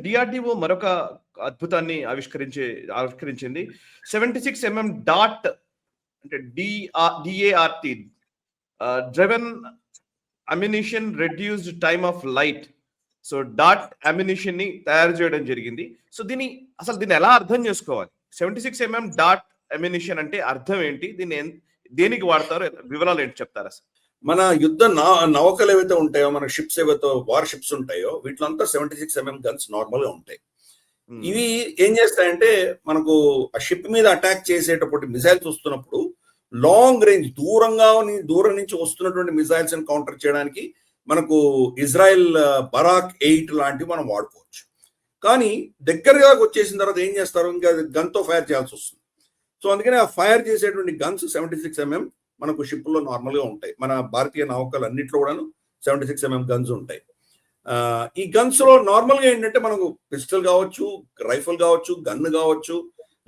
DRDO మరొక అద్భుతాన్ని ఆవిష్కరించింది. 76 dot అంటే DART driven ammunition reduced time of light. So dot ammunition ని తయారు చేయడం జరిగింది. సో దీన్ని ఎలా అర్థం చేసుకోవాలి? 76 డాట్ అమ్యునిషన్ అంటే అర్థం ఏంటి? దీన్ని దేనికి వాడతారో వివరాలు ఏంటి చెప్తారా? మన యుద్ధ నౌకలు ఏవైతే ఉంటాయో, మన షిప్స్ ఏవైతే వార్ షిప్స్ ఉంటాయో, వీటిలో అంతా 76 గన్స్ నార్మల్ గా ఉంటాయి. ఇవి ఏం చేస్తాయంటే, మనకు ఆ షిప్ మీద అటాక్ చేసేటప్పుడు మిసైల్స్ వస్తున్నప్పుడు లాంగ్ రేంజ్ దూరం నుంచి వస్తున్నటువంటి మిసైల్స్ ని కౌంటర్ చేయడానికి మనకు ఇజ్రాయెల్ బరాక్ 8 లాంటివి మనం వాడుకోవచ్చు. కానీ దగ్గరగా వచ్చేసిన తర్వాత ఏం చేస్తారు, ఇంకా గన్ తో ఫైర్ చేయాల్సి వస్తుంది. సో అందుకని ఆ ఫైర్ చేసేటువంటి గన్స్ 76 మనకు షిప్ లో నార్మల్ గా ఉంటాయి. మన భారతీయ నౌకలు అన్నింటిలో కూడా 76 గన్స్ ఉంటాయి. ఈ గన్స్ లో నార్మల్ గా ఏంటంటే మనకు పిస్టల్ కావచ్చు, రైఫిల్ కావచ్చు, గన్ కావచ్చు,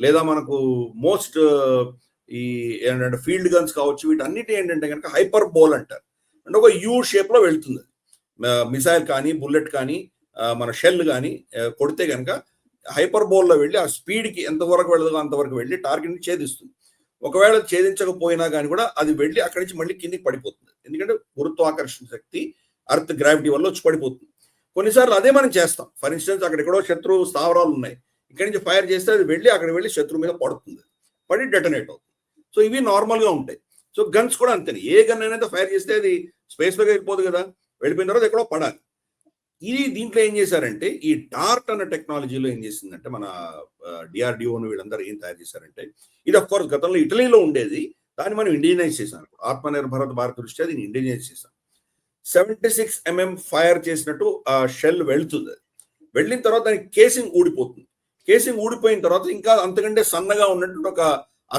లేదా మనకు మోస్ట్ ఈ ఏంటంటే ఫీల్డ్ గన్స్ కావచ్చు. వీటన్నిటి ఏంటంటే కనుక హైపర్ బోల్ అంటారు. అంటే ఒక యూ షేప్ లో వెళ్తుంది మిసైల్ కానీ, బుల్లెట్ కానీ, మన షెల్ కానీ కొడితే కనుక హైపర్ బోల్లో వెళ్ళి ఆ స్పీడ్కి ఎంతవరకు వెళ్ళదో అంతవరకు వెళ్ళి టార్గెట్ని ఛేదిస్తుంది. ఒకవేళ ఛేదించకపోయినా కానీ కూడా అది వెళ్ళి అక్కడి నుంచి మళ్ళీ కిందికి పడిపోతుంది. ఎందుకంటే గురుత్వాకర్షణ శక్తి, అర్త్ గ్రావిటీ వల్ల వచ్చి పడిపోతుంది. కొన్నిసార్లు అదే మనం చేస్తాం. ఫర్ ఇన్స్టెన్స్ అక్కడ ఎక్కడో శత్రు స్థావరాలు ఉన్నాయి, ఇక్కడి నుంచి ఫైర్ చేస్తే అది వెళ్ళి అక్కడ వెళ్ళి శత్రు మీద పడుతుంది, పడి డెటనేట్ అవుతుంది. సో ఇవి నార్మల్గా ఉంటాయి. సో గన్స్ కూడా అంతే. ఏ గన్ అయినా ఫైర్ చేస్తే అది స్పేస్లోకి వెళ్ళిపోదు కదా, వెళ్ళిపోయిన తర్వాత ఎక్కడో పడాలి. ఇది దీంట్లో ఏం చేశారంటే, ఈ డార్ట్ అన్న టెక్నాలజీలో ఏం చేసిందంటే, మన డిఆర్డిఓను వీళ్ళందరూ ఏం తయారు చేశారంటే, ఇది అఫ్ కోర్స్ గతంలో ఇటలీలో ఉండేది, దాన్ని మనం ఇండియనైజ్ చేశాం. ఆత్మనిర్భర భారత్ దృష్ట్యా దీన్ని ఇండియనైజ్ చేశాం. 76 ఫైర్ చేసినట్టు ఆ షెల్ వెళ్తుంది. వెళ్ళిన తర్వాత దానికి కేసింగ్ ఊడిపోతుంది. కేసింగ్ ఊడిపోయిన తర్వాత ఇంకా అంతకంటే సన్నగా ఉన్నట్టు ఒక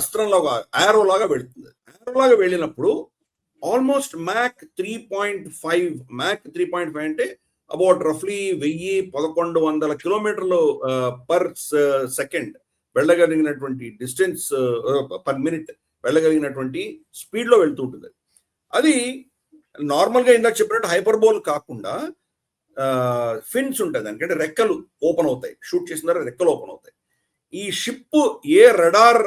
అస్త్రంలో ఒక యారో లాగా వెళుతుంది. యారో లాగా వెళ్ళినప్పుడు ఆల్మోస్ట్ మ్యాక్ 3.5 అంటే అబౌట్ రఫ్లీ 1100 కిలోమీటర్లు పర్ సెకండ్ వెళ్ళగలిగినటువంటి డిస్టెన్స్, పర్ మినిట్ వెళ్ళగలిగినటువంటి స్పీడ్ లో వెళ్తూ ఉంటుంది. అది నార్మల్ గా ఇందాక చెప్పినట్టు హైపర్ బోల్ కాకుండా ఫిన్స్ ఉంటాయి, దానికంటే రెక్కలు ఓపెన్ అవుతాయి. షూట్ చేసిన తర్వాత రెక్కలు ఓపెన్ అవుతాయి. ఈ షిప్ ఏ రడార్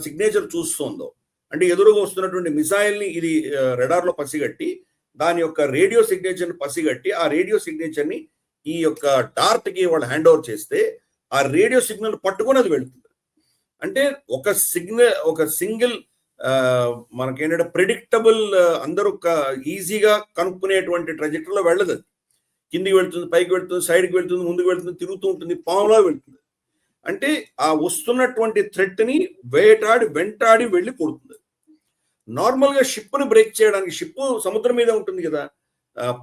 సిగ్నేచర్ చూస్తుందో, అంటే ఎదురుగా వస్తున్నటువంటి మిసైల్ ని ఇది రడార్ లో పసిగట్టి దాని యొక్క రేడియో సిగ్నేచర్ పసిగట్టి ఆ రేడియో సిగ్నేచర్ ని ఈ యొక్క డార్ట్ కి వాళ్ళు హ్యాండ్ ఓవర్ చేస్తే ఆ రేడియో సిగ్నల్ పట్టుకొని అది వెళ్తుంది. అంటే ఒక సింగిల్ మనకేంటంటే ప్రెడిక్టబుల్, అందరూ ఈజీగా కనుక్కునేటువంటి ట్రాజెక్టరీలో వెళ్ళదు. అది కిందికి వెళ్తుంది, పైకి వెళ్తుంది, సైడ్కి వెళ్తుంది, ముందుకు వెళ్తుంది, తిరుగుతూ ఉంటుంది, పాములా వెళ్తుంది. అంటే ఆ వస్తున్నటువంటి థ్రెట్ ని వెంటాడి వెళ్ళి కొడుతుంది. నార్మల్ గా షిప్ ని బ్రేక్ చేయడానికి, షిప్ సముద్రం మీద ఉంటుంది కదా,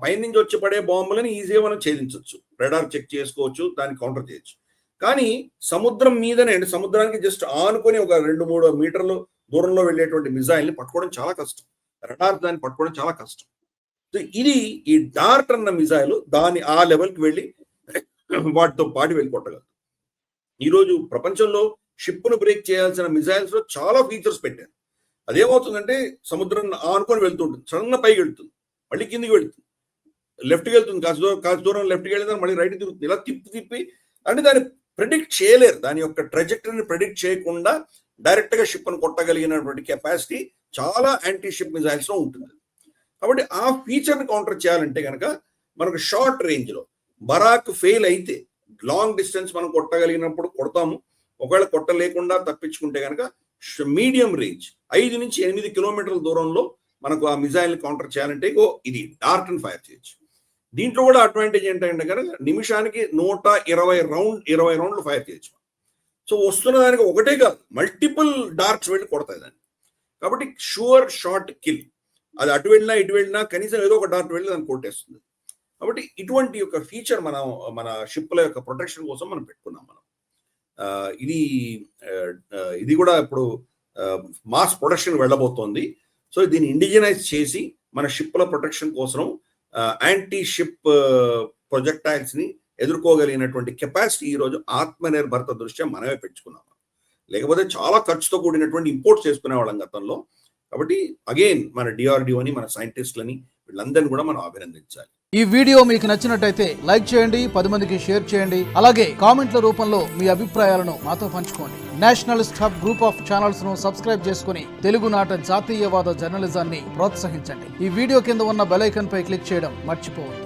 పైనుంచి వచ్చి పడే బాంబులని ఈజీగా మనం ఛేదించవచ్చు, రెడార్ చెక్ చేసుకోవచ్చు, దాన్ని కౌంటర్ చేయొచ్చు. కానీ సముద్రం మీదనే, అంటే సముద్రానికి జస్ట్ ఆనుకొని ఒక 2-3 మీటర్లు దూరంలో వెళ్ళేటువంటి మిజైల్ ని పట్టుకోవడం చాలా కష్టం. రెడార్ దాన్ని పట్టుకోవడం చాలా కష్టం. సో ఇది ఈ డార్ట్ అన్న మిజైల్ దాని ఆ లెవెల్కి వెళ్ళి వాటితో పాటు వెళ్ళి కొట్టగలదు. ఈరోజు ప్రపంచంలో షిప్ను బ్రేక్ చేయాల్సిన మిజైల్స్ లో చాలా ఫీచర్స్ పెట్టారు. అదేమవుతుందంటే సముద్రం ఆనుకొని వెళ్తుంటుంది, సడన్గా పైకి వెళ్తుంది, మళ్ళీ కిందికి వెళ్తుంది, లెఫ్ట్కి వెళ్తుంది, కాస్త దూరం లెఫ్ట్కి వెళ్ళిన మళ్ళీ రైట్ తిరుగుతుంది, ఇలా తిప్పి అంటే దాన్ని ప్రెడిక్ట్ చేయలేరు. దాని యొక్క ట్రాజెక్టరీని ప్రెడిక్ట్ చేయకుండా డైరెక్ట్ గా షిప్ ను కొట్టగలిగినటువంటి కెపాసిటీ చాలా యాంటీ షిప్ మిజైల్స్ లో ఉంటుంది. కాబట్టి ఆ ఫీచర్ ని కౌంటర్ చేయాలంటే కనుక మనకు షార్ట్ రేంజ్ లో బరాక్ ఫెయిల్ అయితే లాంగ్ డిస్టెన్స్ మనం కొట్టగలిగినప్పుడు కొడతాము. ఒకవేళ కొట్టలేకుండా తప్పించుకుంటే కనుక మీడియం రేంజ్ 5 నుంచి 8 కిలోమీటర్ల దూరంలో మనకు ఆ మిజైల్ ని కౌంటర్ చేయాలంటే ఇది డార్ట్ ని ఫైర్ చేయొచ్చు. దీంట్లో కూడా అడ్వాంటేజ్ ఏంటంటే కనుక నిమిషానికి 120 రౌండ్లు ఫైర్ చేయొచ్చు. సో వస్తున్న దానికి ఒకటే కాదు, మల్టిపుల్ డార్ట్స్ వెళ్ళి కొడతాయి దాన్ని. కాబట్టి షూర్ షార్ట్ కిల్. అది అటు వెళ్ళినా ఇటు వెళ్ళినా కనీసం ఏదో ఒక డార్ట్ వెళ్ళి దాన్ని కొట్టేస్తుంది. కాబట్టి ఇటువంటి యొక్క ఫీచర్ మన షిప్ల యొక్క ప్రొటెక్షన్ కోసం మనం పెట్టుకున్నాం. మనం ఇది కూడా ఇప్పుడు మాస్ ప్రొటెక్షన్ వెళ్ళబోతోంది. సో దీన్ని ఇండిజినైజ్ చేసి మన షిప్ల ప్రొటెక్షన్ కోసం యాంటీ షిప్ ప్రొజెక్టైల్స్ ని ఎదుర్కోగలిగినటువంటి కెపాసిటీ ఈరోజు ఆత్మనిర్భరత దృష్ట్యా మనమే పెంచుకున్నాము. లేకపోతే చాలా ఖర్చుతో కూడినటువంటి ఇంపోర్ట్స్ చేసుకునే వాళ్ళం గతంలో. కాబట్టి అగైన్ మన డిఆర్డిఓని, మన సైంటిస్టులని, వీళ్ళందరినీ కూడా మనం అభినందించాలి. ఈ వీడియో మీకు నచ్చినట్టయితే లైక్ చేయండి, 10 మందికి షేర్ చేయండి. అలాగే కామెంట్ల రూపంలో మీ అభిప్రాయాలను మాతో పంచుకోండి. Nationalist hub group of channels ను సబ్స్క్రైబ్ చేసుకుని తెలుగునాట జాతీయవాద జర్నలిజాన్ని ప్రోత్సహించండి. ఈ వీడియో కింద ఉన్న బెల్ ఐకాన్ పై క్లిక్ చేయడం మర్చిపోవద్దు.